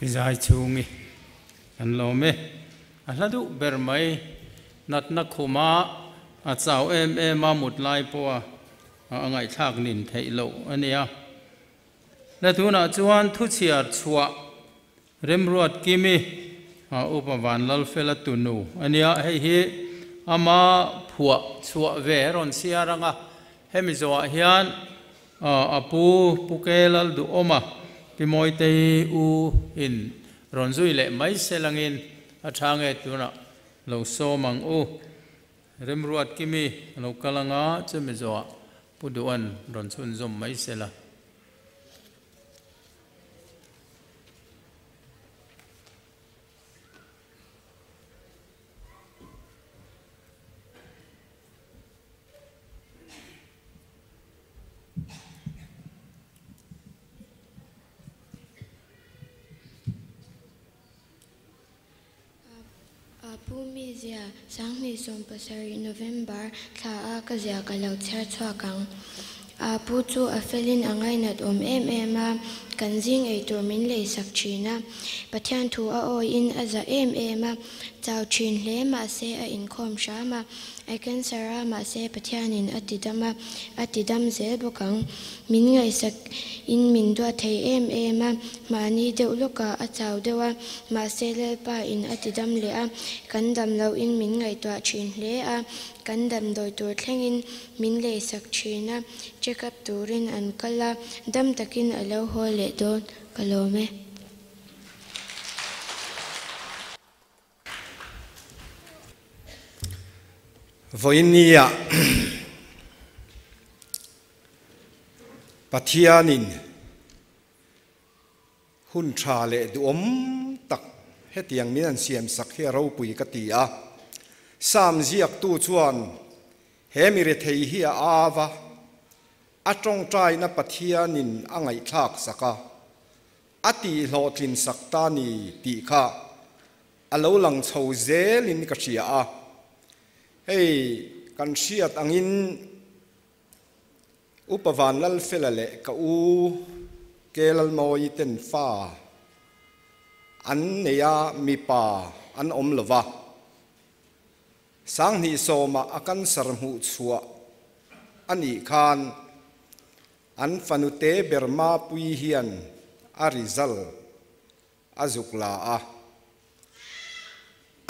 Kizai chungi an lo me aladu bermai natna khuma a chau ma mutlai po angai thak nin theilo ania latuna chuan thu chiar chua remruat kimi upa Vanlalfela tunu ania hei hi ama phua chua ve ron siaranga hemizoa hian apu pukelal du oma pimoite u in ronzui le mai selangin athange tuna lo so mang u remruat kimi lo kalanga chemizoa puduan ronchun zom mai sela Pumizia sangni som pasari November tha kazia kalau cher chwakang pu chu a felin angai nat em kanjing ei tur min le sakchina pathian thu a oi in aza em chau chin hle ma se a in khom shama I can sara ma se pathian in atidam zel bokang min ngai sak in min do thei em ma ni de uloka a chau dewa ma se le pa in atidam le a kan dam lo in min ngai to chin hle a kan dam doi tur thlengin min le sak china check up turin an kala dam takin alo hole don kalome Voinia Pathianin hun chale duom tak hetiang minan siam sakhe ro pui katia sam ziak tu chuan hemire thei hi ava atong trai na Pathianin angai thak saka ati hlotlin saktani ti kha alo lang chho zelin ka chia a hey kan siat angin upa Vanlalfela le ka u kelal moi ten fa an neya mi pa an om lova sang ni soma akan sarmu chua ani khan an fanute berma pui hian a rizal azukla a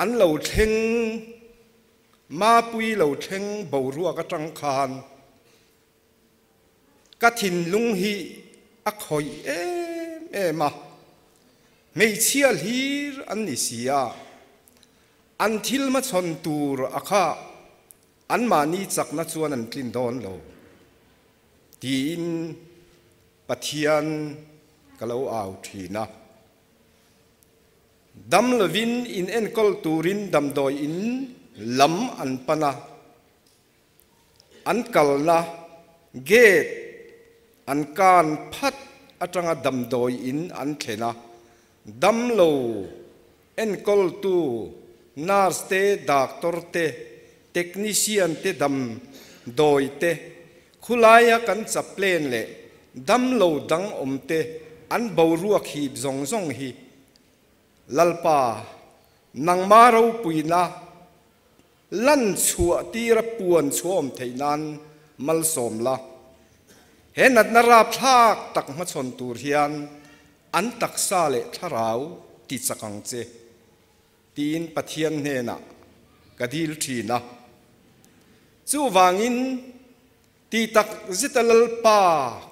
an lo theng ma pui lo theng borua ka tang khan ka thin lung hi a khoi ma mei chial hir an ni sia an thil ma chon tur akha an mani chakna chuan an tlin don lo tin Pathian kalau au thina dam lovin in enkol turin dam doi in lam an pana an kalna gate an kan phat atanga dam doi in an thena dam lo enkol tu nurse te doctor te technician te dam doi te khulaya kan chaplain le dam lo dang om te an boruak hi zong zong hi lalpa nang maro puina lan chua tira puan chuam theinan mal som la henat narap thak tak ma chon tur hian an taksa le tharau ti chakang che tin Pathian hena kadil thina chu wangin ti tak zitalal pa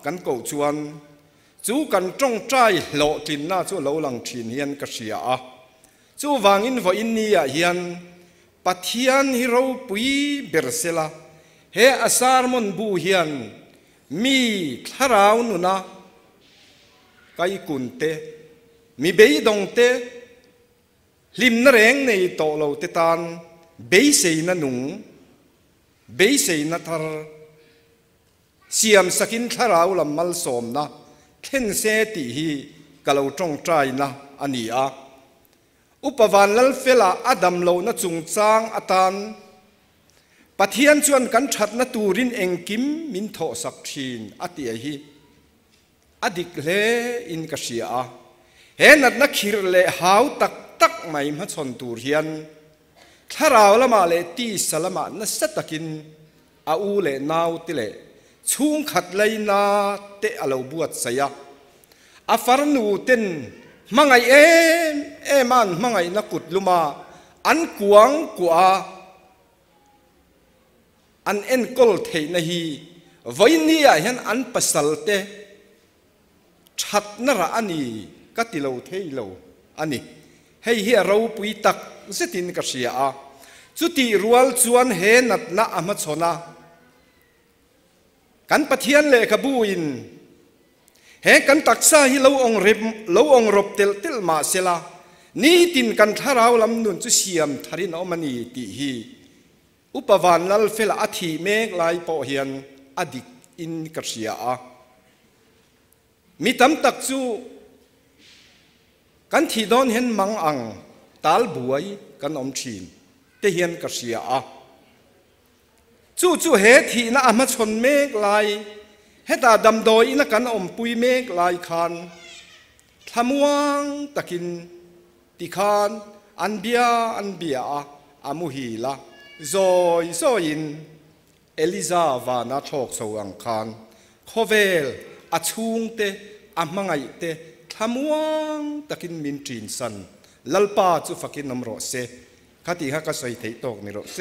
kan ko chuan chu kan tong trai lo tin na chu lo lang thin hian ka sia a chu wangin vo in nia hian Pathian hiro pui bersela he asar mon bu hian mi tharau nuna kai kunte mi bei dong te lim na reng nei to lo te tan bei sei na nung bei sei na thar siam sakin tharau lam mal som na khen se ti hi kalau tong trai na ani a upa Vanlalfela adam lo na chung chang atan Pathian chuan kan that na turin engkim min tho sak thin ati hi adik le in ka sia เห็นนักขีรเล่หาวตักไม่มาชนตูเรียนถ้าเราละมาเล่ตีสละมานัสตักินอาเล่นาวติเล่ช่วงขัดเลยนาเตะเราบวชเสียอาฟารนูเต้นมังไงมันมังไงนักกุดลุมาอันกวางกว่าอันเอ็นกอลเทนฮีวันนี้เห็นอันปัสสาวะเตชัดนระอันนี้กัติโลเทโลอันนี้ให้เฮียเราปุยตักเสตินกัเสียจุดที่รัวจวนเห็นนัดน่าอมัดชนะกันปะเทียนเล่ขบูอินเห็นกันตักซาฮิเราองริบเราองรบเตลมาเสลานี่ตินกันทาราวลำนุนจุเสียมทารินอมันีติฮีอุปวานลัลเฟลอาทิเมกลายปอเฮียนอดิกอินกัเสียมีตำตักจูกันที่โดนเห็นมังอังตาลบวยกันอมชีนเตเฮียนกัเสียจู่เหตุที่น่ามาชนเมกลายเหตุดำโดยนักกันอมปุยเมกลายคานทำวังตะกินติคานอันเบียอามุฮีละโซอินเอลิซาวานาทอกสวังคานโคเวลอาชุงเตอามังไงเตทำวังตะกินมินจีนสันลัลปาจูฟักินนมโรเซขัติฮักก็ใส่เทตอกนิโรเซ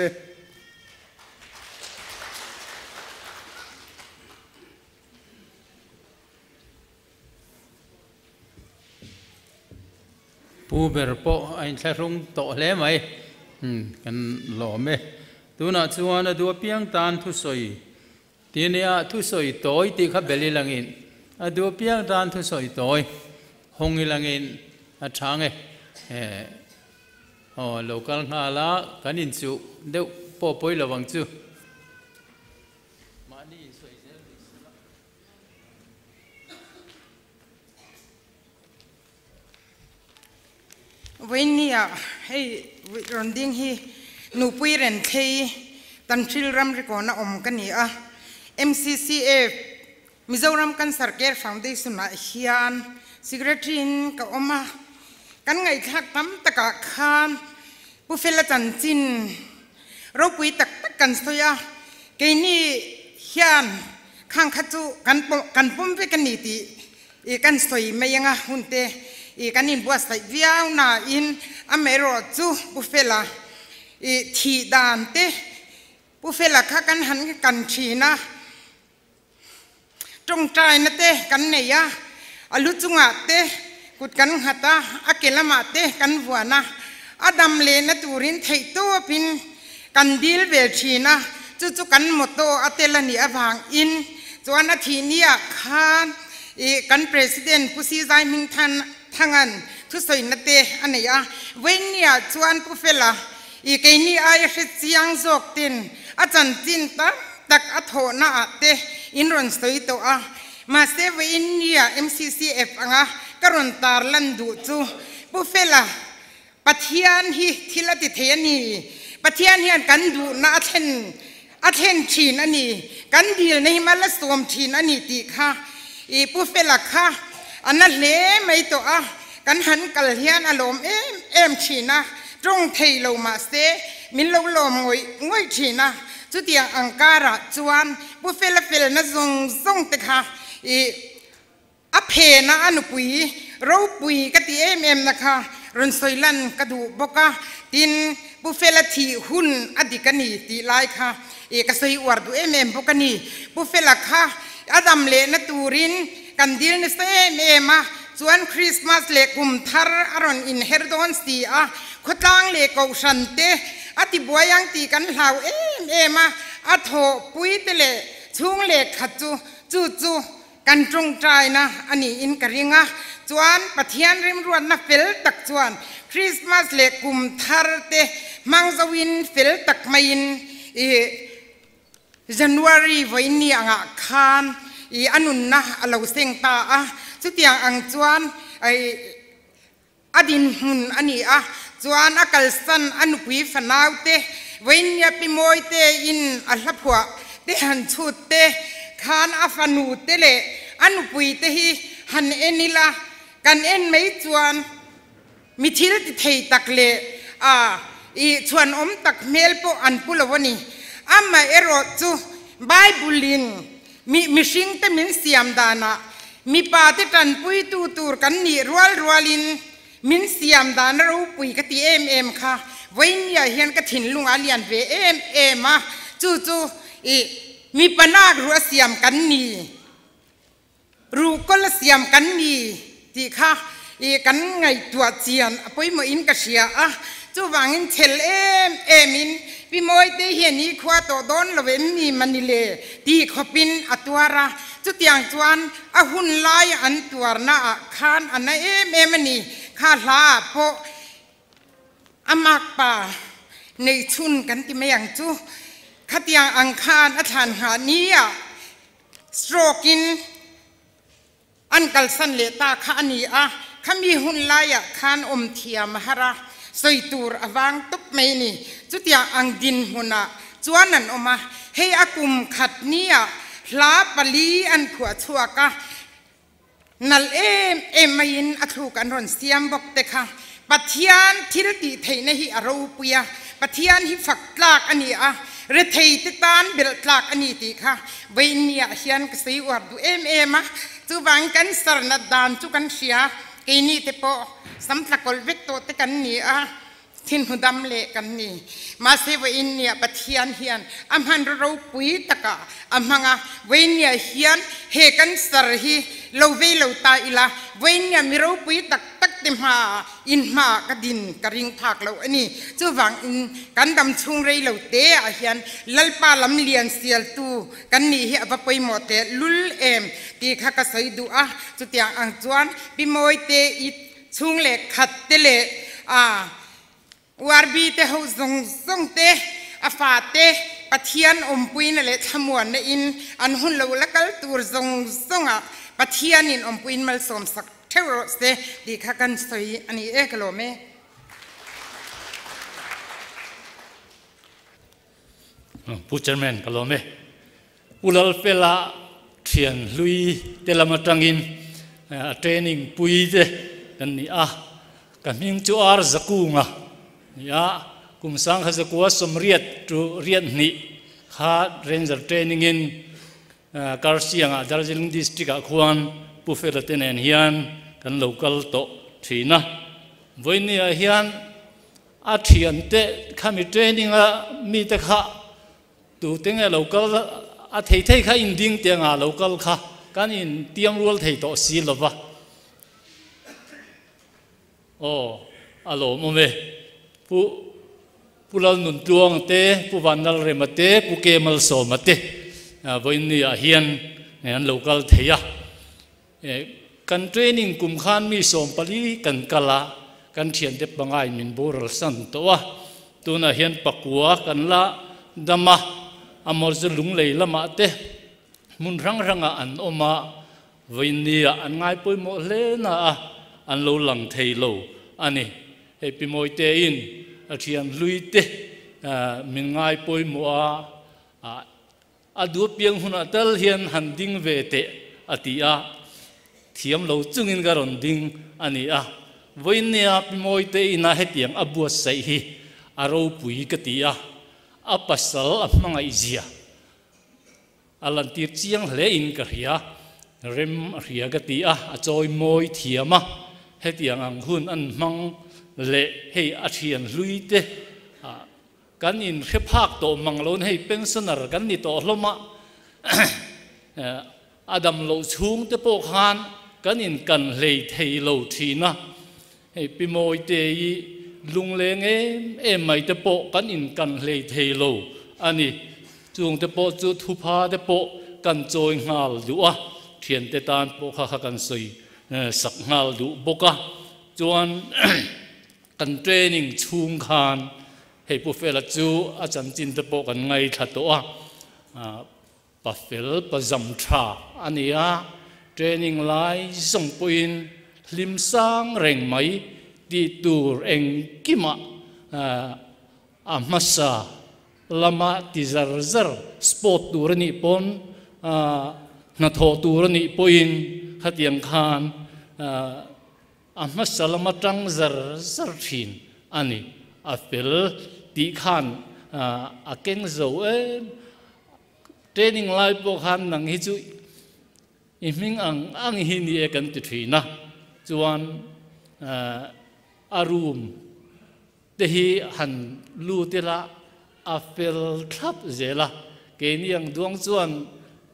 ผู้เบรปอไอ้ใช้รุ่งโตเล่ไหมกันหล่อไหมตัวน่ะชวนดูเพียงตานทุสอยทีนี้ทุสอยโตยที่ขับเบลีลังอินดูเพียงตานทุสอยโตยหงลังอินช่างโลกัลงาละกันอินจูเดี๋ยวปอปอยระวังจูวันนี้ให้รอนดิ้งให้หนูปุยเรนเทตันชิลรัมริโกนะอมกันนี่MCCF มิโซรัมกันสัร์เกอร์ฟาวเดชั่นนะเฮียนซิกเรตรินกับอมกันไงทักตั้มตะกะคานผู้เฟลจันจินเราปุยตักกันสยาเกนี่เฮียนข้างขัดจูกันปุ่มไปกันนี่ตีกันสวยไม่ยังหุ่นเตกันอินบัวใส่วิาวนาอินอเมริกจูบุฟเฟล่าที่ดานเตบุฟเฟล่าข้ากันหันกันชีนะจงใจนะเตกันเนียอลุจุงอาเตกุดกันหัตาอเกลมาเตกันวัวนะอดัมเลนตูรินไทตัวพินกันดีลเวชีนะจู่กันหมดโตอเตลนีอบางอินจวนนาทีนี้คานกันประธานผู้ซีใจมิงทันทั้งอันทุกส่วนนั่นเองอันนี้เว้นเนี่ยชวนผู้เฟล่าอีกนี่ไอ้สิเสียงจอกตินอาจารย์จินตาตักอัฐโหน้าเตอินรอนสวยตัวมาเซเว้นเนี่ย MCCF กรณตาลันดูจูผู้เฟล่าปัทยานฮีที่ละติเทียนีปัทยานฮีกันดูน่าเทนชีนอันนี้กันดีลในมาละสวมชีนอันนี้ตีค่ะอีผู้เฟล่าค่ะอันนั้นเล่ไม่ตัวกันหันกัลเฮียนอารมณ์เอ็มชีนะจงเทโลมาเสมินโลโลมงวยชีนะจุดอย่างอังการะจวนบุฟเฟลนะทรงเตค่ะอเพนะอนุปุยเราปุยกตินะคะรุนสอยลันกระดูบกะตินบุฟเฟลทีหุ่นอดีกันนี่ตีไลค่ะกสอยวอร์ดูบกะนี่บุฟเฟลค่ะอดัมเลนตูรินกันดีนเซมาส่วนคริสต์มาสเล็กุมทาร์อารอนอินเฮร์ดอนสตีขดลังเล็กเอาชันเตอติบัวยังตีกันเหล่ามาอโถปุยเตเลช่วงเล็กขัดจู่กันจงใจนะอันนี้อินกริงจวนปะเทียนริมรวนนะเฟลตักจวนคริสต์มาสเล็กุมทาร์เตมังสวินเฟลตักไม่อินJanuary วันนี้คานอันนั้นนะเราเสียงตาสุดอย่างอังจวนอดินหุ่นอันนี้จวนอากาศสันอนุปีฝันเอาเตวันนี้ปีมวยเตอินอัลพัวเตหันชุดเตขานอาฟันูเตเลอนุปีเตฮีหันเอนิลา กันเอ็นไม่จวนมีทิลติเทตักเลอีชวนตักเมลโปอันปุลวันนี้มาเอรอจูไบบุลินมีชิงเตมินเสียมดานะมีปาเตตันปุยตูร์กันนี่รัวลินมินเสียมดานรู้ปุยกติเอ็มค่ะวันนี้เห็นกระถิ่นลุงอาเลียนเวเอ็มจู่มีปนากรัวเสียมกันนี่รู้ก็ละเสียมกันนี่ที่ค่ะกันไงตัวเจียนปุยมาอินกระเชียจู่วางอินเทลเอ็มินพี่มวยเตเฮียนี่ขวาตัวโดนละเว้นนี่มันนี่เลยที่ขบินตัวระจุดอย่างจวนหุ่นลายอันตัวน่ะคานอันนั้นมันนี่ข้าลาโปมากป่าในชุนกันที่ไม่อย่างจู่ขัดอย่างอังคารอาจารย์หานี้สโตรกินอันกัลสันเลตาข้านี้ข้ามีหุ่นลายคานเทียมฮาระสวยตูร์วางตุบไม่นี่จุดอย่างอังดินหุนะจวนนั้นออกมาให้อากุมขัดนี้ลาปลีอันผัวชัวกะนัลไม่ยินอัตรูกันรอนเสียมบอกเตค่ะปัทยานทิลติเทนหิอารูปุยปัทยานหิฝักลากอันนี้เรทติตานเบิลลากอันนี้ติค่ะเวียเฮียนกษีวัดดูจูบังกันสารนัดดานจูกันเชียกินี่เตปสัมผัสกอลเวกโตเตกันนี่ทินหุดำเละกันนี่มาเสวอินเนี่ยปัทยานเฮียนหันเราปุยตะกะหังเวียเฮียนเฮกันสารฮีเราเวลตาอิละเวียมีเราปุยตักเต็มหาอินมากระดินกระริงผักเราอันนี้จู่วังอินกันดำชุงเรเราเตะเฮียนลัลปาลำเลียนเสียลตูกันนี่เฮอปไปหมดเตลุลตีข้ากระใสดูจุดอย่างอังจวนปีมวยเตอิชุงเล็กขัดเตเลวาร์บีเตหูซงเตฟาเตปัทยานปุยนั่นแหละขมวนในอินอันหุ่นเราละกัลตูร์ซงปัทยานินปุยมัลสมสักเทวร์เตดีข้ากันสวยอันนี้กโลเมผู้จัดแมนกโลเมอุลลเฟลาเทียนลุยเตลามาตังอินเทรนนิ่งปุยเตกันนี่กันมิงจูอาร์จักุงกุมสังข้าจะกลัวสมเรียดจูเรียดนี่ข้าเรนจ์เทรนนิ่งอินการเสียงดาร์จิลิงดิสตริกขวานผู้เฟลเตนเฮียนกันโลกัลโตทีนะวันนี้เฮียนเทียนเตข้ามีเทรนนิ่งมีแต่ข้าตัวเต็งโลกัลเทข้าอินดิ้งเตียงโลกัลข้ากันอินเตรียมรัวเทโตสีลบะโอ้อโลโมเมผู้เราหนุนดวงเตะผู้วันนัลเรมาเตะผู้เกมัลโซมาเตะวันนี้เฮียนเนี่ยโลกัลเทียกันเทรนนิ่งกลุ่มขันมีสมปลีกันกะละกันเทียนเด็บบังไอมินบูรัลสันตัวตัวน่ะเฮียนปักวัวกันละดำมาอมรจะลุงเลยละมาเตะมุนรังอันออกมาวันนี้อันง่ายปุ่ยหมดเลยนะอันโลหลังเทโลอันนี้ให้ปีมวยเตอินเทียนลุยเตมินง่ายปุ่ยหมดดูเพียงหุ่นอัตลเฮียนหันดิ้งเวเตอติเทียมเราจุงอินการอนดิ้งอันนี้วันนี้ปีมวยเตอินให้เตียงบัวใส่ฮีอารมณ์ปุยกติปัสสาวะมังไอเจียลันตีเจียงเลอินกะเรียเริ่มเรียกติจอยมวยเทียมให้เตียงอังหุ่นอันมังเละให้เทียนลุยเตกันอินเขภาคโตมังโลนให้เป็นสนรกันนี่โตลมอดัมโลชุงเตโปคานกันอินกันเลยเทโลทีนะให้ปีโมยเตยลุงเลงไม่เตโปกันอินกันเลยเทโลอันนี้จุงเตโปจุดทุพาเตโปกันจอยงาลดูเทียนเตตานโปข้ากันสวยสักงาลดูบกจวนกันเทรนนิ่งชุงคานให้ผู้เฟลจูอาจารย์จินเตโปกันไงขัดตัวปัฟเฟลปะจำทราอันนี้เทรนนิ่งไลน์ส่งปุยนลิมสังเร่งไหมดีตูเองกิมมาซาลามาติซาร์ซาร์สปอร์ตตูรนี่ปนนัทโตูรนี่ปุยนขัดยังคาน amma salama tang zar zar thin ani a fel ti khan a keng zo training lai po khan nang hi chu iming ang hi ni e kan ti thina chuan a room te hi han lu te la a fel thap zela ke ni ang duang chuan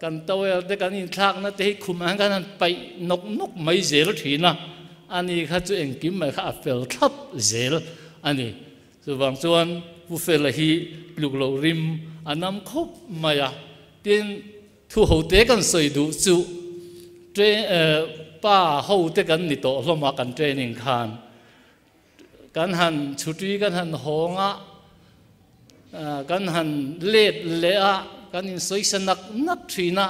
kan tawel te kan in thak na te hi khum ang kan pai nok mai zel thina ani kha chu eng kim mai kha a fel thap zel ani chuwang chuan pu fel hi luk lo rim anam khop maya tin thu ho te kan soi du chu pa ho te kan ni to hloma kan training khan kan han chuti kan han honga kan han let le a kan in soi sanak nak thina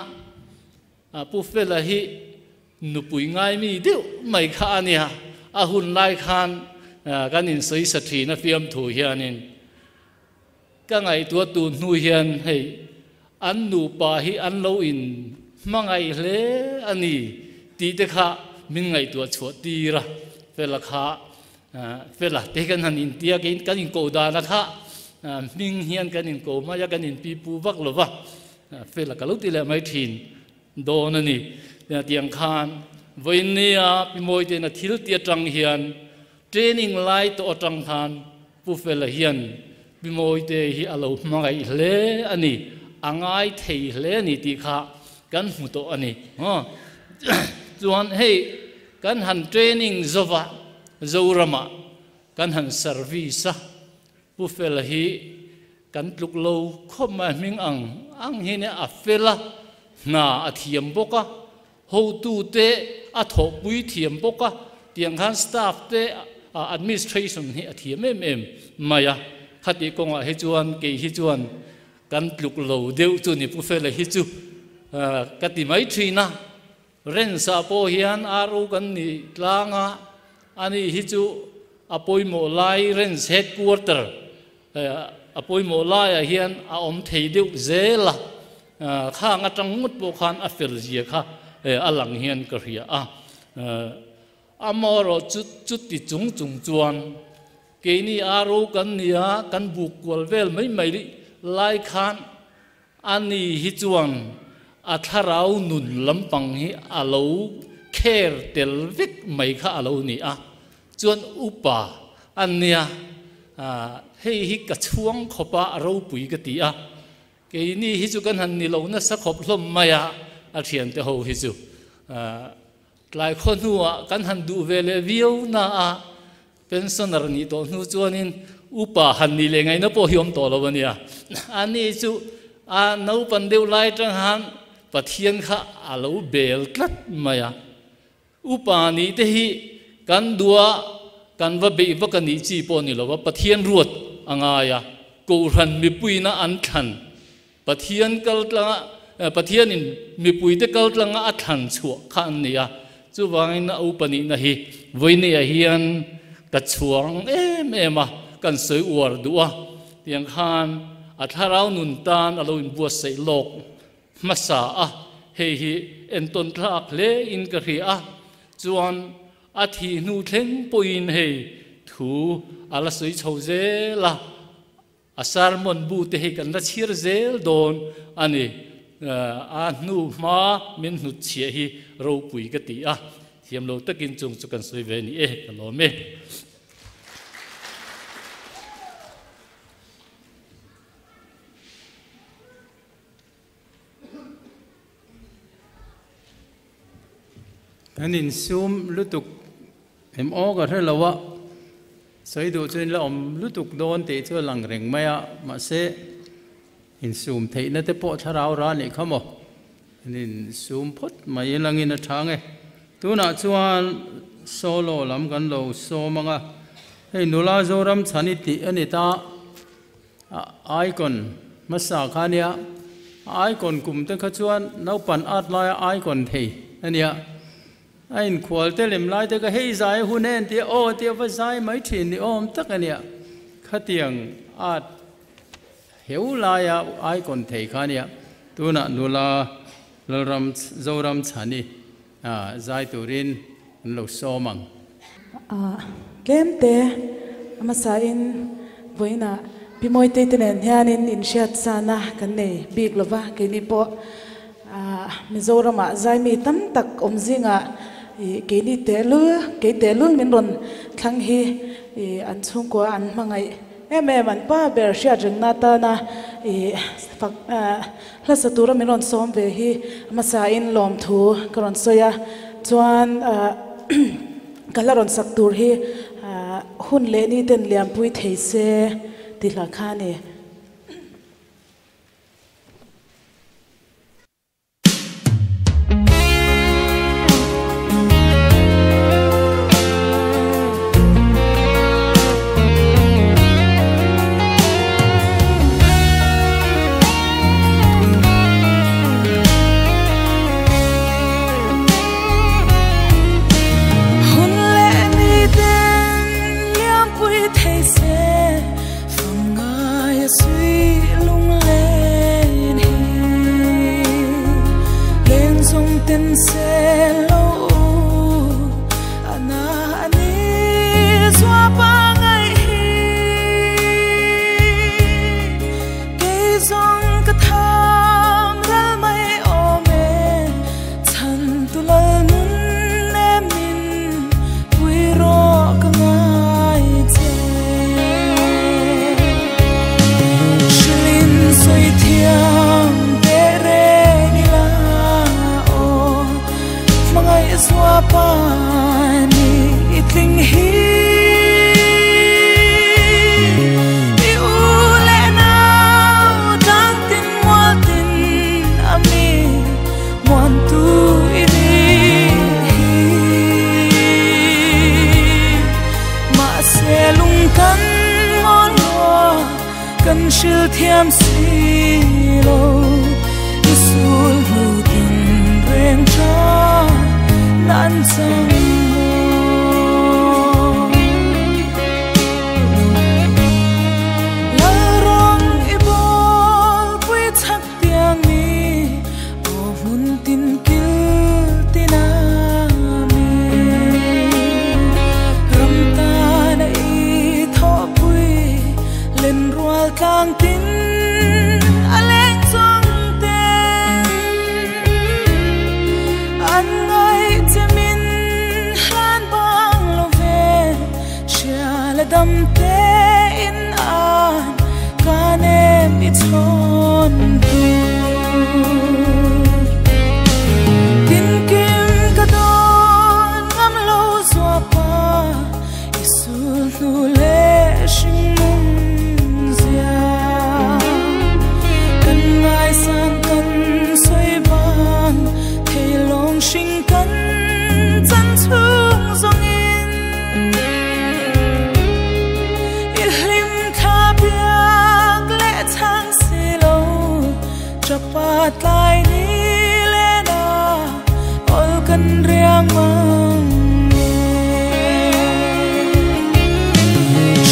pu fel hi nu pui ngai mi deu mai kha ania a hun lai khan kan in soi sa thina fiam thu hianin ka ngai tua tu nu hian hei an nu pa hi an lo in mangai hle ani ti te kha min ngai tua chho ti ra fela kha fela te kan han in tia kan in ko da na kha ming hian kan in ko ma ya kan in pi pu vak lo wa fela ka lo ti le mai thin don ani tiang khan voinia pi moi te na thil tia tang hian training lai to tang khan pu fela hian pi moi te hi alo mangai hle ani angai thei hle ni ti kha kan hu to ani chuan hei kan han training zova zorama kan han service pu fel hi kan tluk lo khoma ming ang hi ne a fela na a thiam boka ho tu te a tho pui thiam boka tiang khan staff te administration hi a thiam em maya khati konga he chuan ke hi chuan kan tluk lo deu chu ni pu fel hi chu kati mai thina ren sa po hian aru kan ni tlanga ani hi chu apoi mo lai ren headquarter apoi mo lai a hian a om thei deu zela kha nga tang mut po khan a fel zia kha alang hian ka ria amoro chút ti chung chuan ke ni aru kan nia kan buk kwal vel mai lai khan ani hi chuan a tharau nun lampang hi alo kher tel vek mai kha alo ni a chuan upa ania hei hi ka chuang khopa ro pui ka ti a ke ni hi chu kan han ni lo na sa khop hlom maya a thian te ho hi chu tlai khon huwa kan han du vele viu na a pensioner ni to nu chuanin upa han ni le ngai na po hiom to lo wania ani chu a no pan deu lai tang han pathian kha alo bel tlat maya upa ni te hi kan dua kan va be va kan ni chi po ni lo wa pathian ruat angaya ko ran mi pui na an than pathian kal tla pathian in mi pui te kal tla nga a than chu khan nia chu wangin na upani na hi voini a hian ka chuang em kan soi war duwa tiang khan a tharau nun tan alo in bua sei lok masa a hei hi enton thak le in ka ri a chuan a thi nu thleng poin hei thu ala soi chho zela a sarmon bu te hei kan la chhir zel don ani a nu ma min nu chhe hi ro pui ka ti a hiam lo takin chung chu kan soi ve ni ka lo me anh in zoom lutuk em o ka thla lawa soi du chen la om lutuk don te chu lang reng maya ma se in zoom thei na te po tharau ra ni khamo in zoom phot mai lang in a thang tu na chuan solo lam kan lo so manga hei nula zoram chani ti ani ta icon masa khania icon kum te kha chuan no pan at la icon thei ania anh khwal te lem lai te ka hei zai hunen ti o ti va zai mai thin ni om tak ania khatiang at heu la ya ai kon thei khania tuna nula lram zoram chani zai turin lo somang kem te ama sa in voina pimoi te tenen hianin in shat sana kan nei big lova ke ni po Mizorama zai mi tam tak omzinga ke ni te lu min ron thlang hi an chung ko an mangai man pa ber Hriatrenga ta na fak hlasatura min ron som ve hi ama sa in lom thu karon soya chuan kalaron saktur hi hun le ni ten liam pui theise ti la khani thiam si lo isul mu tin reng cha nan sang la rong ibol pui thak tiang mi o mun tin kil tinami ram ta na i tho pui len rual tang tin aleng song ten an ngai chemin han bang lo ve sha la dam te in an kanem i chon tu tin kim ka don ngam lo zwa pa isul nu le shing Sing kan chân chung dòng in ilim kha biak lệ thang si lo chapat lai ni le na ol kan riang mang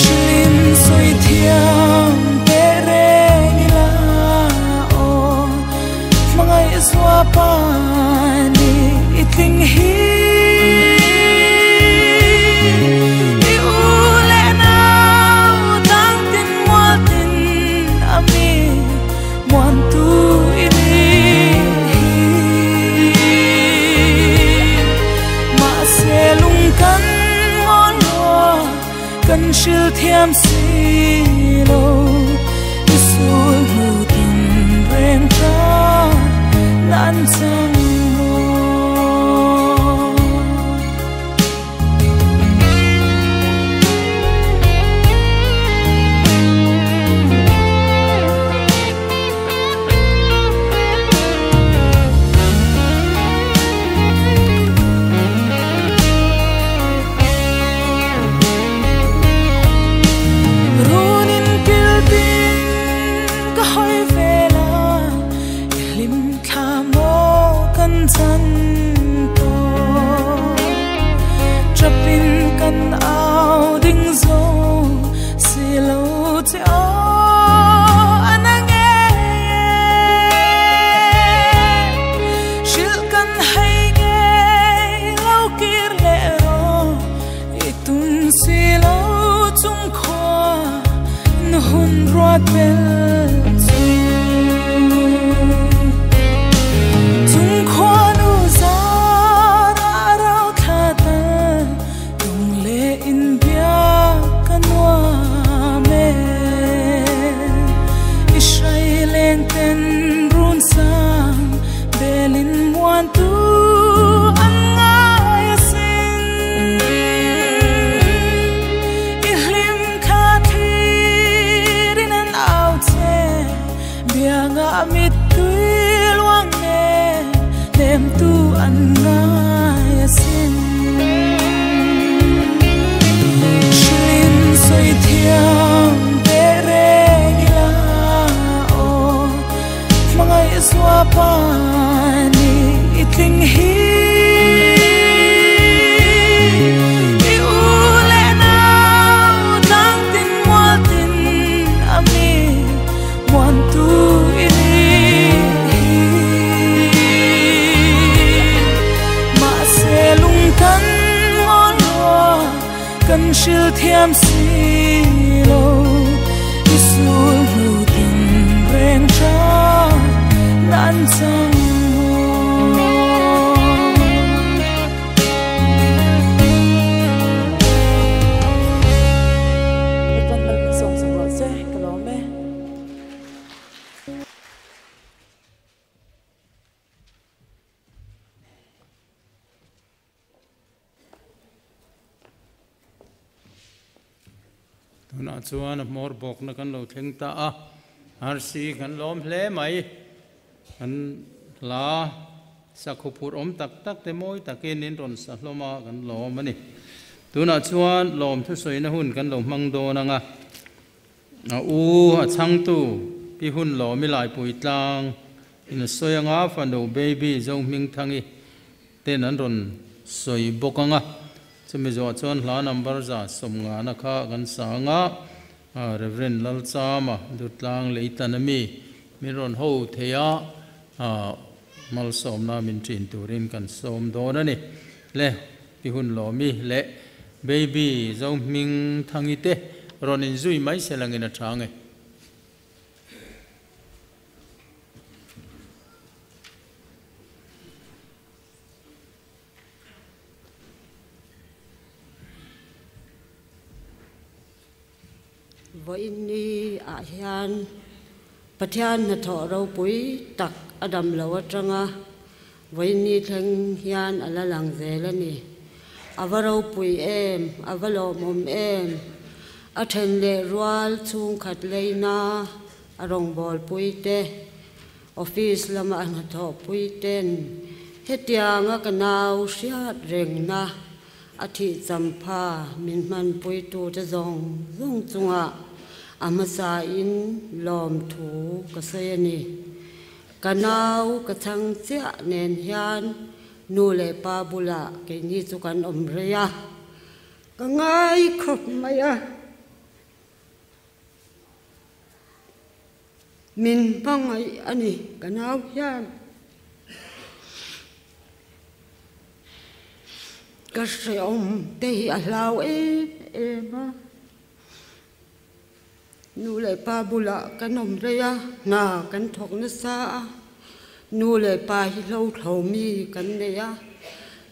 shlim soi thiam te re ni la o mangai swa pa tình hi yêu lẽ nào đang tin mua tin ami muan tu ini mà sẽ lung cắn món lo cần chill thiam si lo isul mu tin reng cha nan sang ruột bel chung khoan u za ra rau thata tung le in bia kanwa me Israel ten run sang belin muan tu mit tui luang ne nem tu an ngai sin shin soi thiam be re gila o mangai swa pa ni itling hi kan shil thiam si lo isul lu tin reng cha nan sang na chuan mor bok na kan lo thleng ta a har si kan lom hle mai kan la sakhupur om tak tak te moi takin in ron sa hloma kan lom ani tuna chuan lom thu soina hun kan lo mang do na nga a u a chang tu pi hun lo mi lai pui tlang in soyanga fano baby zong ming thangi ten an ron soi bokanga chumi zo chuan hla number za somnga na kha kan sanga reverend lalchama dutlang leitanami miron ho theya mal somna min trin turin kan som donani le pihun lomi le baby zong ming thangite ronin zui mai selangina thange với ni à hian pathian na tho ro pui tak adam lo atanga với ni thang hian ala lang zel ani avaro pui em avalo mom em athen le rual chung khat leina arong bol pui te office lama an tho pui ten hetianga kanau hriatrenga na athi champha min man pui tu te zong chunga amasa in lom thu ka sayani kanau ka thang cha nen hian nu le pa bula ke ni chu kan om reya ka ngai khop maya min pangai ani kanau hian ka se om te hi alau ema nu le pa bula kan om reya na kan thok na sa nu le pa hi lo thlomi kan ne ya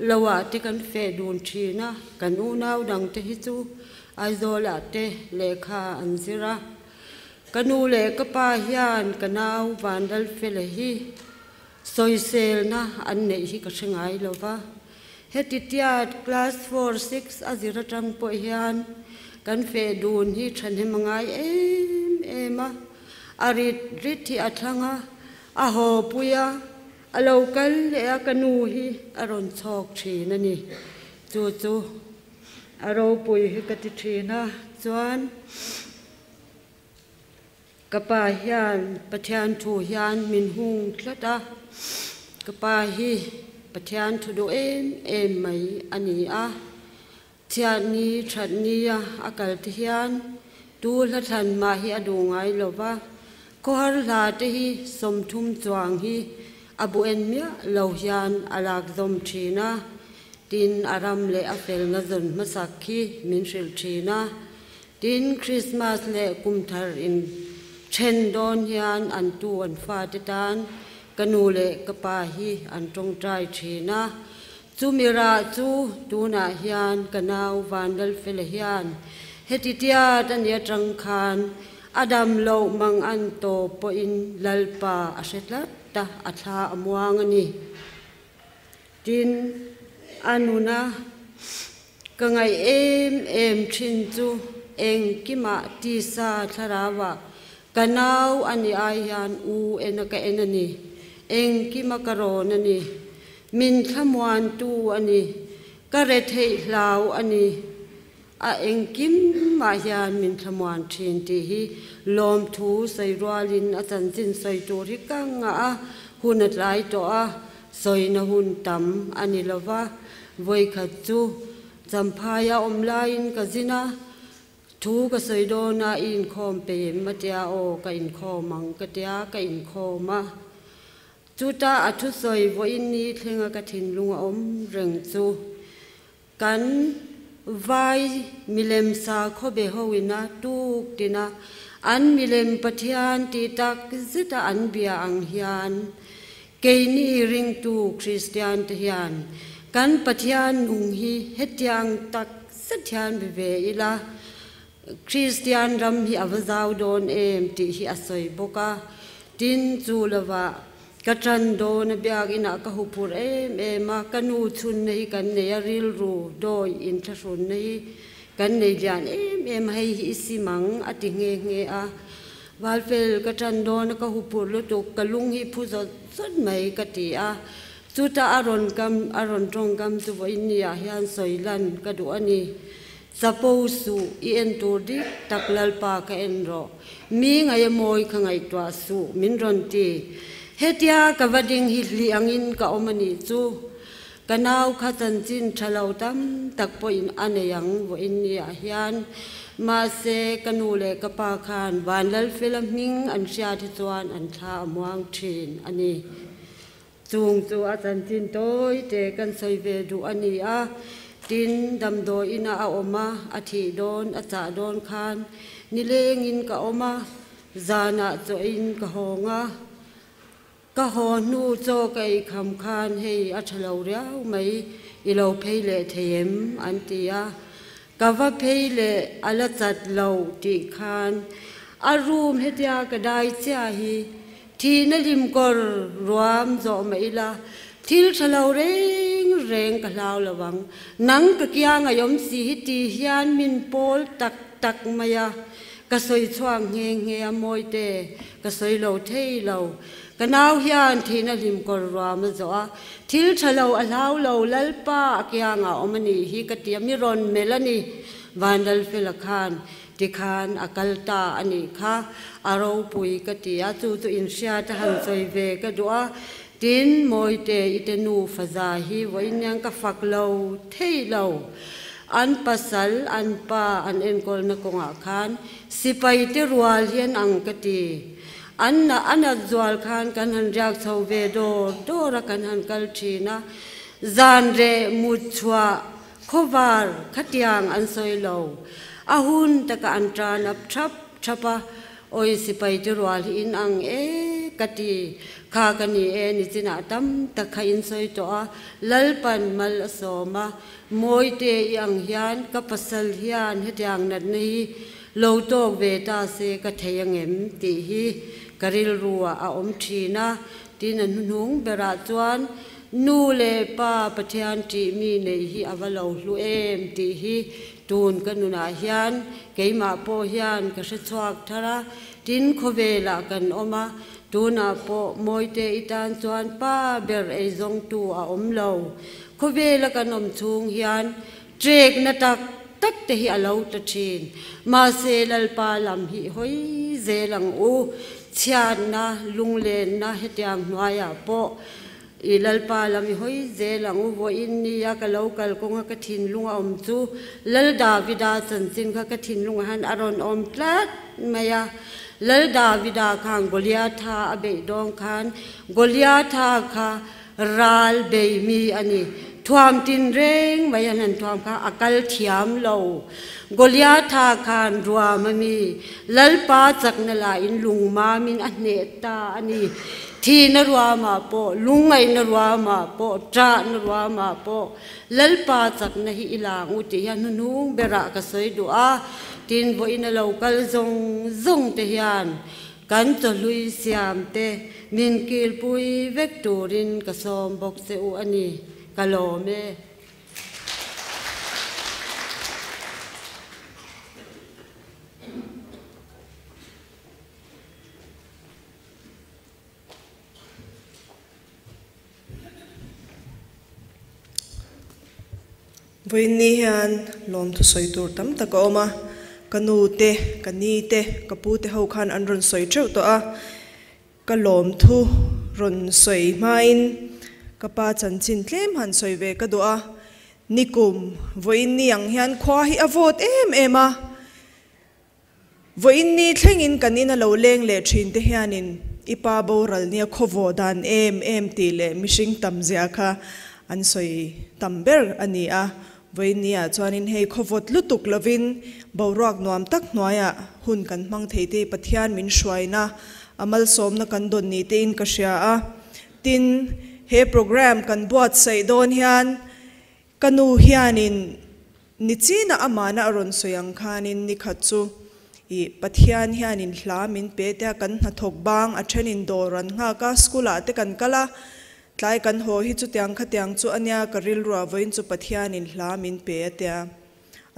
lawa te kan fe dun thina kan u nau dang te hi chu aizola te lekha anzira kanu le ka pa hian kanau Vanlalfela hi soisel na an nei hi ka thengai lova hetitiat class 4 6 azira tang po hian kan fe dun hi than he mangai ema arit rithi athanga a ho puya a local le a kanu hi aron chok thina ni chu chu aro pui hi ka ti thina chuan kapa hian pathian thu hian min hung thlata kapa hi pathian thu do em mai ani a thiani thani a akal ti hian tu la than ma hi adu ngai lova ko har la te hi som thum chuang hi abu en mia lo hian alak zom thina tin aram le afel na zon masak khi min shil thina tin Christmas le kum thar in เช่นดอนยานอันตูอันฟาติตานกันนูเลกปาฮีอันตรงใจชีนะจูมิราจูตูนาฮิยานกันนาววานดัลเฟลฮิยานเฮติเตียตันยาจังคานอดัมโลมังอันโตปอินลัลปาอาเซตละตาอัฐาอมวางนี่จินอานุนะก็ไงเอ็มชินจูเองกิมาตีซาทาราวะกันนาวอันนี้อายันอูเอนกะเอนนี่เองกิมากรอนันนี่มินขมวันตูอันนี้กะเรเทลาวอันนี้เองกิมมายันมินขมวันชินตีฮีลมทูใส่รัวลินอาจารย์จินใส่ตัวที่กังหุ่นหลายตัวใส่นหุ่นต่ำอันนี้ละว่าไว้ขัดจูจำพายาอมลายินกะจินะทูกใส่โดนาอินคอมเปมมาเตียโอกะอินคอมังกะเตียกะอินคอมาจูตาอัทุใส่ไว้นี้เทงกะทินลุงอมเริงจูกันไว้มิเลมซาขเบฮวินะตุกตินะอันมิเลมปะทานตีตักซิตาอันเบียอังฮิยันเกนีริงตูคริสเตียนทฮิยันกันปะทานงุงฮีเฮตยังตักสัทยานเบเวอิลาคริสเตียนรำฮีอวซาวโดนเอมติฮีอสอยบกาดินจูลวะกะจันโดนเบียกอินักหุปุรเอมากนูชุนในกันเนยริลรูโดยอินทรุนในกันในยานเอมให้ฮิสิมังอติเงเงอะวาลเฟลกะจันโดนกะหุปุรลุตุกะลุงฮิพุซสุดไม่กะติอะจุตาอารอนกัมอารอนตรงกัมตุวอินเนียฮิอันสอยลันกะดูอันนี้Saposu ien turdi taklal pa ka enro mi ngai moi khangai twa su minron ti hetia ka vading hi angin ka omani chu kanau khatan chin thalau tam takpo in aneyang wo in ya hian ma se kanule ka pa khan Vanlalfela ming an sia thi chuan an tha amwang thin ani chung chu atan chin toi te kan soi ve du ani a tin dam do ina a oma athi don acha don khan nilengin ka oma zana cho in ka honga ka honu cho kai kham khan hei athalo riau mai ilo pheile them antia ka va pheile ala chat lo ti khan arum hetia ka dai cha hi thi na lim kor ruam zo mai la thil thalau reng ka lau lawang nang ka kya ngayom si ti hian min pol tak tak maya ka soi chuang nge nge moi te ka soi lo thei lo ka nau hian thina lim kor ra ma zo a thil thalau a lau lo lalpa kya nga omani hi ka ti mi ron melani Vanlalfela khan ti khan akalta ani kha aro pui ka ti a chu chu in sia ta han soi ve ka du'a tin moi te itenu faza hi voinyang ka faklo theilo an pasal an pa an enkol na konga khan sipai te rual hian ang kati anna anazwal khan kan han jak chho ve do ra kan han kal thina zan re muchwa khovar khatiang an soilo ahun taka antran ap thapa oi sipai te rual in ang kati kha kani ni china tam takha in soi to a lalpan mal asoma moi te yang hian ka pasal hian hetyang nat nei lo tok ve ta se ka theyang em ti hi karil ruwa a om thina tin an nung bera chuan nu le pa pathian ti mi nei hi avalo hlu em ti hi tun kanuna hian keima po hian ka se chuak thara tin khovela kan oma tuna po moite itan chuan pa ber ei zong tu a omlo khovela kanom chung hian trek na tak te hi alo ta thin ma se lal pa lam hi hoi zelang u chian na lunglen na hetyang hnuaya po ilal pa lam hi hoi zelang u vo in ni ya ka local konga ka thin lunga om chu lal davida chanchin kha ka thin lunga han aron om tlat maya lal davida khang goliatha abe dong khan goliatha kha ral be mi ani thuam tin reng mayanan thuam kha akal thiam lo golia tha khan ruamami lalpa chakna la in lungma min ahne ta ani thi na ruama po lungai na ruama po tra na ruama po lalpa chakna hi ilang uti ya nunung bera ka soi dua tin vo in lo kal zong zong te hian kan to lui siam te min kil pui vectorin ka som bok se u ani kalome Voini hian lom thu soi tur tam tak oma kanu te kani te kapu te ho khan an ron soi theu to a ka lom thu ron soi main kapa chan chin tlem han soi ve ka do a nikum voini ang hian khwa hi avot ema voini thlengin kanina lo leng le thin te hianin ipa boral nia khovo dan em ti le mishing tam zia kha an soi tamber ani a voinia chuanin hei khovot lutuk lovin borak nuam tak noya hun kan mang theite pathian min shwaina amal somna kan don ni te in ka shia a tin he program kan buat sai don hian kanu hianin nichina amana aron soyang khanin ni khachu I pathian hianin hlamin pe te kan na thok bang a thenin doran nga ka skula te kan kala tlai kan ho hi chu tiang kha tiang chu ania karil ruwa voin chu pathianin hlamin pe atia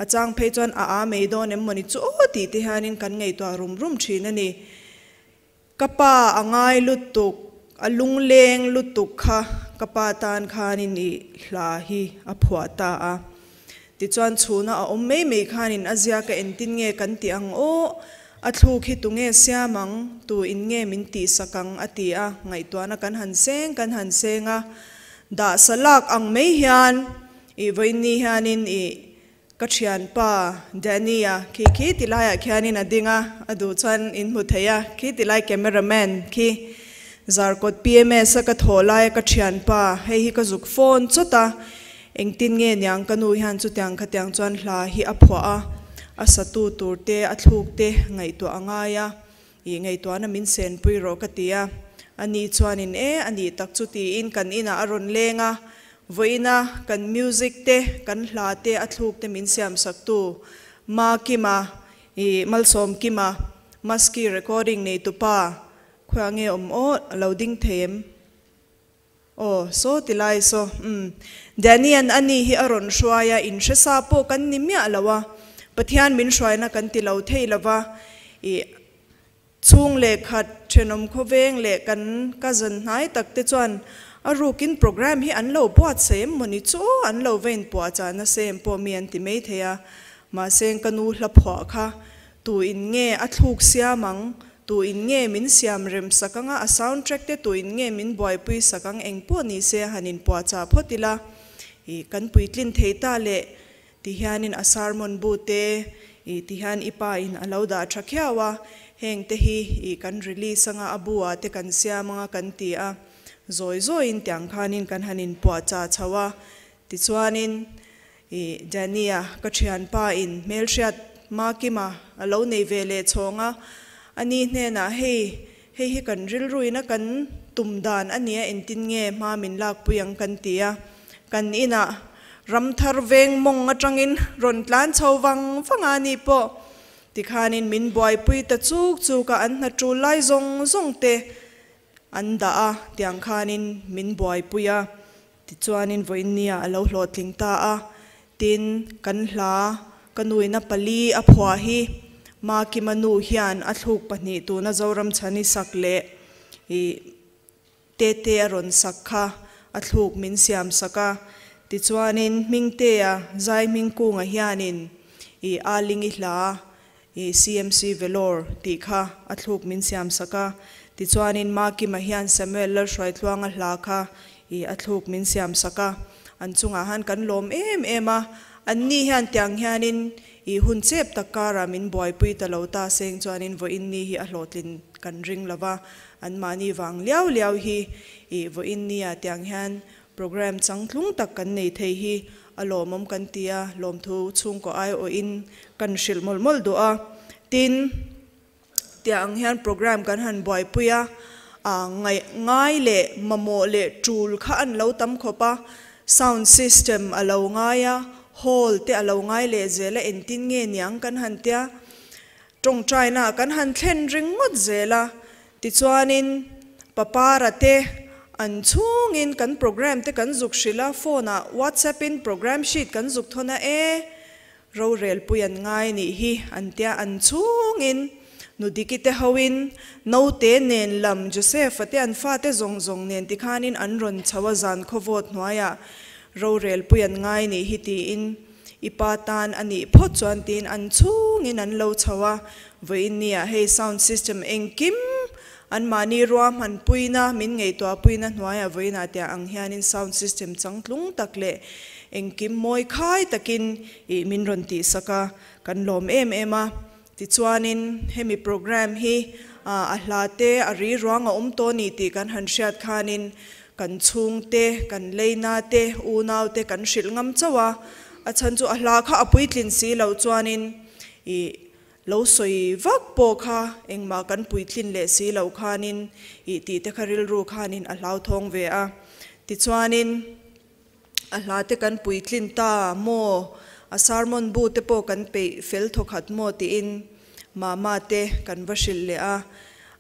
achang phei chuan a mei don em moni chu ti te hanin kan ngei to rum thin ani kapa angai lutuk alung leng lutuk kha kapa tan khanin I hla hi a phuata a ti chuan chhuna a om mei khanin azia ka entin nge kan ti ang o athu khi tunge siamang tu in nge min ti sakang atia ngai tuana kan han senga da salak ang mei hian I voini hianin I kachian pa dania ki tilaya khianin adinga adu chuan in muthaya ki tilai cameraman ki zarkot pms ka tholai kachian pa hei ka zuk phone chota engtin nge nyang kanu hian chu tiang kha tiang chuan hla hi a phwa a asatu turte athuk te ngai to angaya I ngai to na min sen pui ro katia ani chuanin ani tak chu ti in kan ina aron lenga voina kan music te kan hla te athuk te min siam saktu ma kima I malsom kima maski recording nei tu pa khwange o loading them so tilai so danian ani hi aron shwaya in shesa po kan nimya lawa pathian min shwaina kan ti lo thei lawa I chung le khat thenom khoveng le kan cousin nai takte chuan arukin program hi an lo puat sem moni chu an lo vein puwa cha na sem po mi an ti mei theya ma seng kanu hla phwa kha tu in nge athuk siamang tu in nge min siam rem sakanga a soundtrack te tu in nge min boy pui sakang engpo ni se hanin puwa cha photila I kan puitlin theita le ti hianin asarmon bu te ti hian ipa in alauda thakhiawa heng te hi kan release anga abuwa te kan siamanga kan ti a zoi in tiang khanin kan hanin puwa cha chawa ti chuanin dania ka thian pa in melshat makima alo nei vele chonga ani hne na hei kan rilruina kan tumdan ania entin nge ma min lak puyang kan tia kan ina ramthar veng mong atangin ron tlan chawang fangani po tikhanin min boy pui ta chuk ka an na tu lai zong te anda a tiang khanin min boy puya ti chuanin voinia alo hlotling ta a tin kan hla kanuina pali a phwa hi ma ki manu hian a thluk pani tu na zoram chani sakle I te ron sakha a thluk min siam saka ti chuanin mingte a zai mingkunga hianin I aling I hla I CMC velor ti kha a thluk min siam saka ti chuanin ma ki ma hian Samuel la shrai thluanga hla kha I a thluk min siam saka an chunga han kan lom ema anni hian tiang hianin I hun chep takara min boy pui talota seng chuanin vo inni hi a hlotlin kan ring lawa an mani wang liao hi I vo inni a tiang hian program changtlung tak kan nei thei hi alomom kan tia lom thu chung ko ai o in kan shil mol mol do a tin tia ang hian program kan han boy puya ngai le mamo le tul kha an lo tam khopa sound system alo ngaya hall te alo ngai le zela entin nge niang kan han tia tong china kan han thlen ring ngot zela ti chuanin papara te an chungin kan program te kan zuk shila phone a whatsapp in program sheet kan zuk thona ro rel puyan ngai ni hi an tia an chungin nudikite hawin no te nen lam joseph ate an fa te zong zong nen ti khanin an ron chawa zan khowot hnuaya ro rel puyan ngai ni hi ti in ipatan ani pho chuan tin an chungin an lo chawa voinia hey sound system engkim an mani ruam han puina min ngei to puina hnuaya voina tia ang hianin sound system changtlung takle engkim moi khai takin min ron ti saka kan lom ema ti chuanin hemi program hi a hlate a ri ruanga to ni ti kan han hriat khanin kan chung te kan leina te unau te kan shil ngam chawa a chan chu a hla kha apui tlin si lo chuanin lo soi vak po kha engma kan pui thlin le si lo khanin ti te kharil ru khanin a hlau thong ve a ti chuanin a hlate kan pui thlin ta mo a sermon bu te po kan pe fel thokhat mo ti in mama te kan vashil le a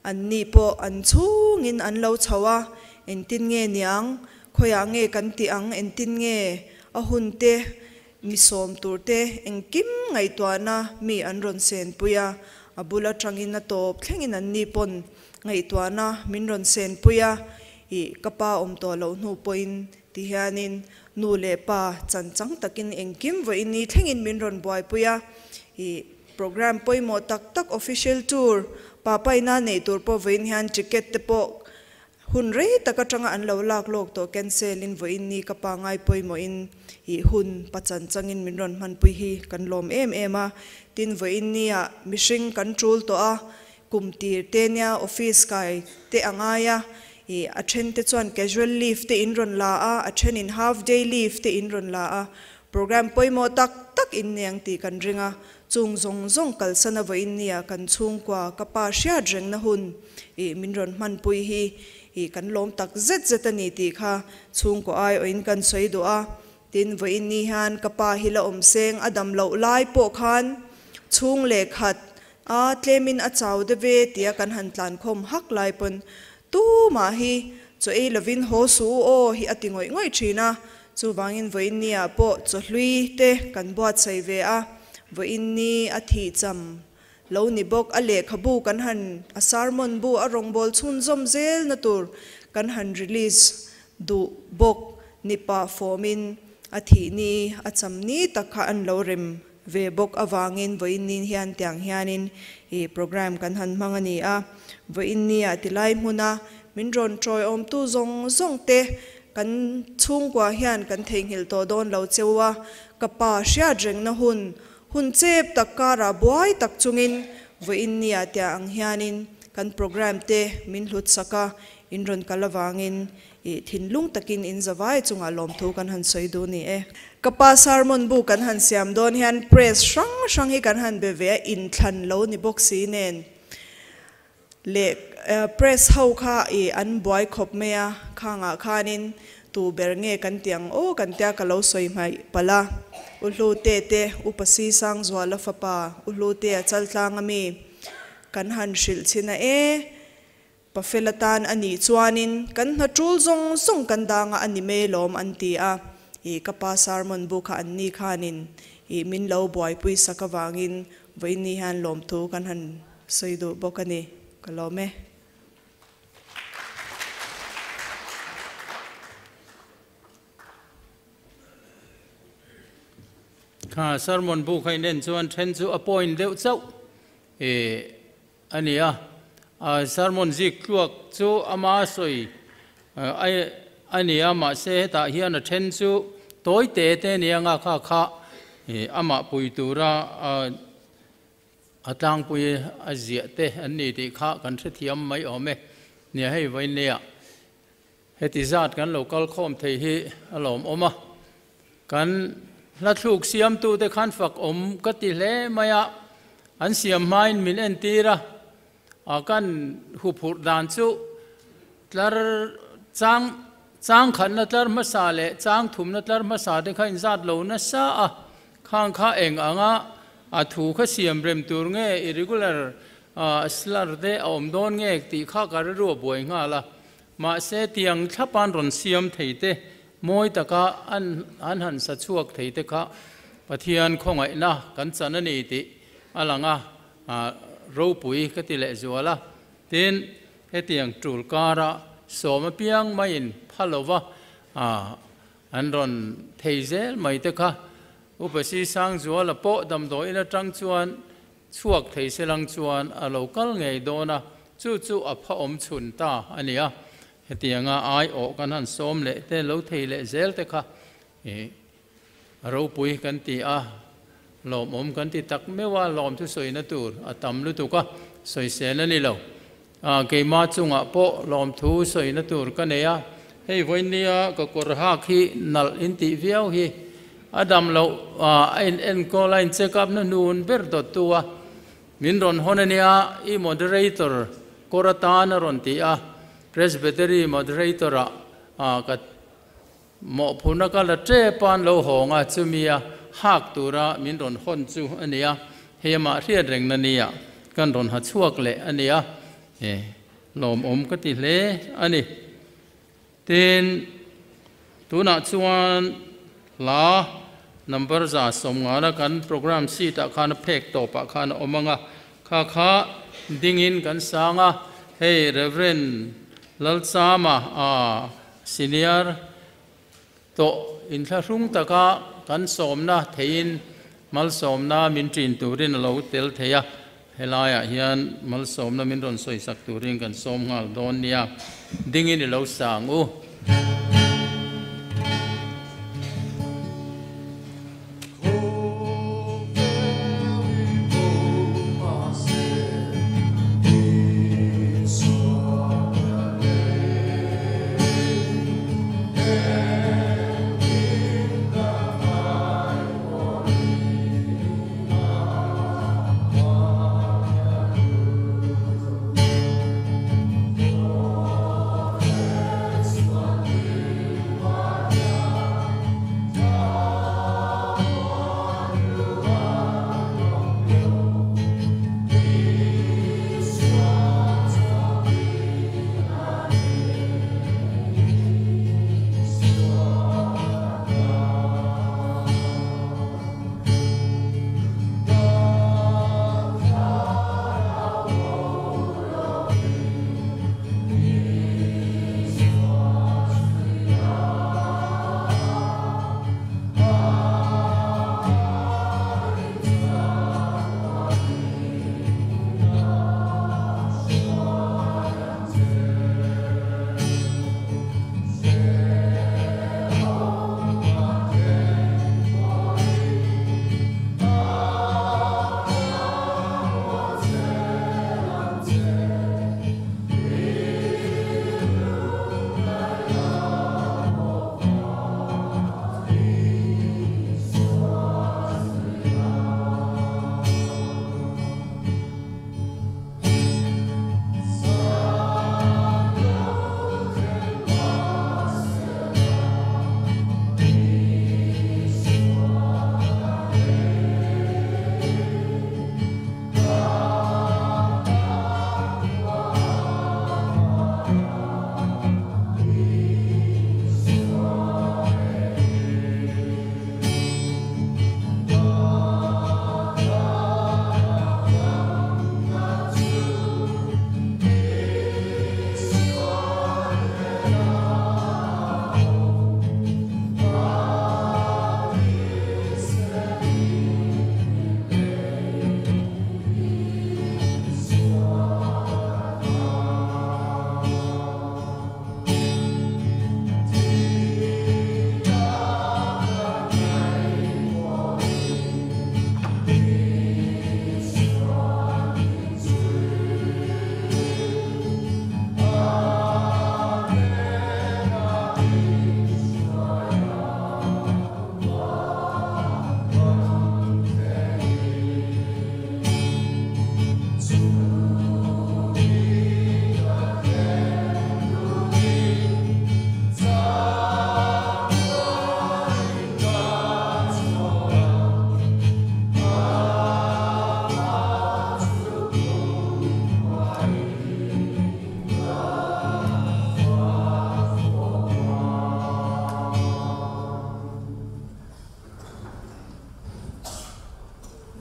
anni po an chungin an lo chawa entin nge niang khoya nge kan ti ang entin nge a hun te mi som tur te engkim ngai twana mi an ron sen puya abula tangin na top thlengin an ni pon ngai twana min ron sen puya kapa to lo nu poin ti hianin nu le pa chanchang takin engkim vo ini thlengin min ron boy puya program poimo tak tak official tour papa ina nei tur po vein hian ticket te po hun re taka tanga an lo lak lok to cancel in vo inni kapa ngai poimo in hun pachan changin min ron man pui hi kan lom ema tin vo inni a mishing control to a kumtir te nya office kai te angaya a then te chuan casual leave te in ron la a then in half day leave te in ron la a program poimo tak tak in niang ti kan ringa chung zong zong kalsana vo innia kan chung kwa kapa hriatreng na hun min ron man pui hi kan lom tak zet ani ti kha chung ko ai oin kan soi do a tin vo inni han kapa hila seng adam lo lai po khan chung le khat a tlemin a chaw de ve tia kan han tlan khom hak lai pon tu ma hi cho e lovin ho su o hi atingoi ngoi thina chu wangin vo innia po cho hlui te kan buat sei ve a vo inni a thi cham lo ni bok a le khabu kan han a sermon bu a rong bol chun zom zel na tur kan han release du bok nipa formin a thi ni a cham ni takha an lo rem ve bok awangin vo inni hian tiang hianin program kan han mangani a vo inni a tilai hmuna min ron troi tu zong te kan chung kwa hian kan theng hil to don lo chewa kapa hriatreng na hun chep takara boy tak chungin vo innia tia ang hianin kan program te min hlut saka in ron kalawangin thinlung takin in zawai chunga lom thu kan han soi du ni kapa sermon bu kan han siam don hian press sang hi kan han be ve in thlan lo ni boxi nen le press how kha an boy khop mea khanga khanin tu bernge kan tiang kan tia ka lo soi mai pala ulu te upasi sang zwala fapa ulu te achal tlang ami kan han shil china pafelatan ani chuanin kan na tul zong kan danga ani me lom anti a kapa sermon bu kha anni khanin min lo boy pui sakawangin voini han lom thu kan han soidu bokani kalome sermon bu khai nen chuan then chu appoint deuh chau ania sermon zik kluak chu ama soi ania ma se ta hian a then chu toy te nianga kha ama pui tura atang pui azia te anni ti kha kan thiam mai ome nia hei vai nia heti zat kan local khom thei hi alom oma kan la thuk siam tu te khan fak ka ti hle maya an siam main min en tira kan hu phur dan chu tlar chang khan na tlar masale chang thum na tlar masa de kha in zat lo na sa a khang kha eng anga a thu kha siam rem tur nge irregular slar de om don nge ti kha kar ro boi nga la ma se tiang thapan ron siam theite moi taka an han sa chuak theite kha pathian khongai na kan chan ani ti alanga ro pui ka ti le zuala tin hetiang tul kara soma piang main phalowa an ron theizel mai te kha upasi sang zuala po dam do ina tang chuan chuak thei selang chuan a local ngei dona chu a pha om chun ta ania hetianga ai o kan han som le te lo thei le zel te kha ro pui kan ti a lom om kan ti tak mewa lom thu soi na tur atam lu tu ka soi se na ni lo ke ma chunga po lom thu soi na tur ka ne ya hei voinia ka kor ha khi nal in ti viau hi adam lo en ko line check up na nun ber do tua min ron honania I moderator koratana ron ti a presbytery moderator ka mo phuna ka la tre pan lo honga chumia hak tura min ron hon chu ania hema Hriatrenga nia kan ron ha chuak le ania lom om ka ti hle ani tin tuna chuan la number za somngana kan program si ta khan phek to pa khan omanga kha dingin kan sanga hey reverend lalchama senior to in thla rung taka kan somna thein mal somna min trin turin lo tel theya helaya hian mal somna min ron soi sak turin kan som ngal don nia dingin lo sangu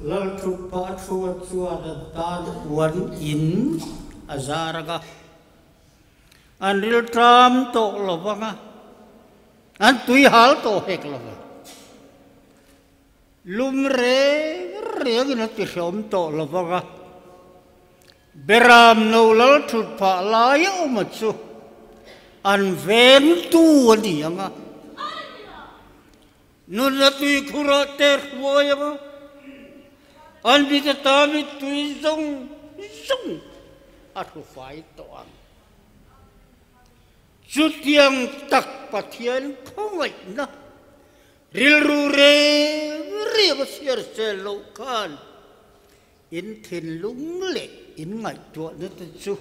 lal thu pa thu chua da tan wan in azaraga an ril tram to lovanga an tui hal to hek lova lum re gina ti som to lovanga beram no lal thu pa la yo ma chu an ven tu ani anga nun la tui khura ter voyama an bi ta tami tui zong atu fai to ang chutiang tak pathian khongai na ril ru re ba siar se lo kan in thin lung le in ngai to na ta chu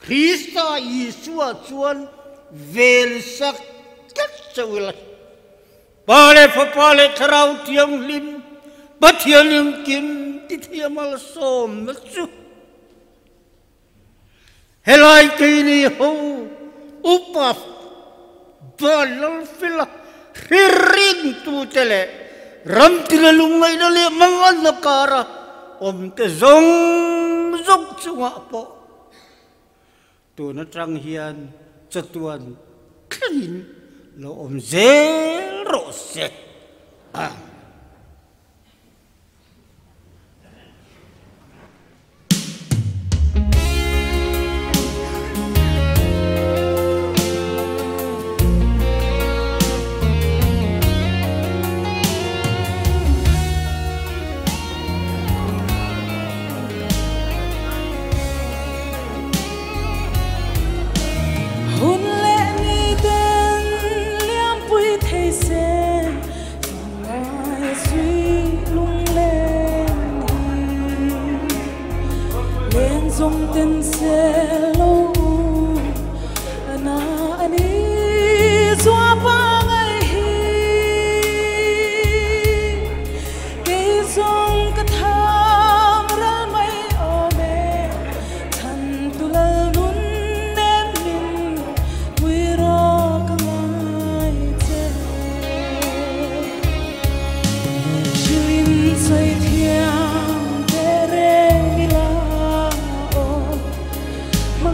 Krista Yesua chuan vel sak kat chawila pale pale tharau tiang lim pathian kim ti thiamal som na chu helai kini ho upa Vanlalfela hiring tu tele ram tilalungai na le mangan nakara te zong chunga po tu na trang hian chatuan khin lo zero se Tên xe lâu na ani xóa ba ngày cái sông cái tham ra mấy ome thành tu lơ nun em min quy ro cái ngày che chim say thiang thế re mi la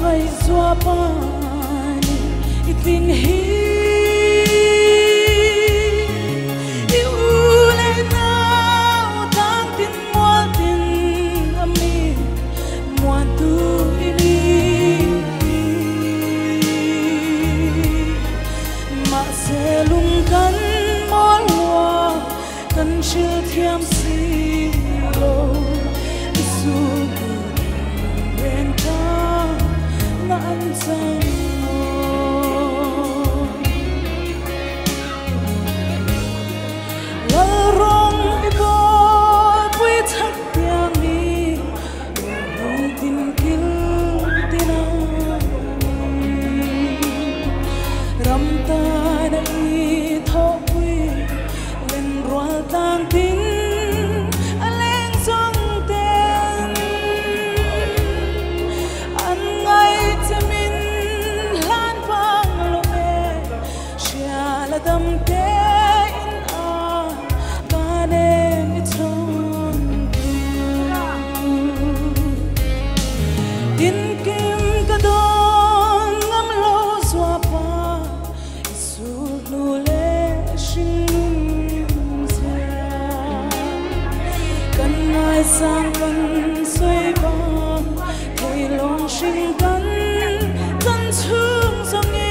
ngày xóa pani iting hi yêu lên nào tang tin mua tin ami mua tu ini mà sẽ lung cắn món hoa cắn chiêu thiam si lô isu bên ta anh sang la rong ibo pui thak tiang ni hong tin kil tina ram ta na i tho pui lên roa tang tin aleng song ten an ngai tâm thế in a ta nên chọn tin kim cả đón ngắm lâu xóa pa su nu lệ sinh ra cần ai sang cần xoay vòng thầy lòng sinh cần dân thương dòng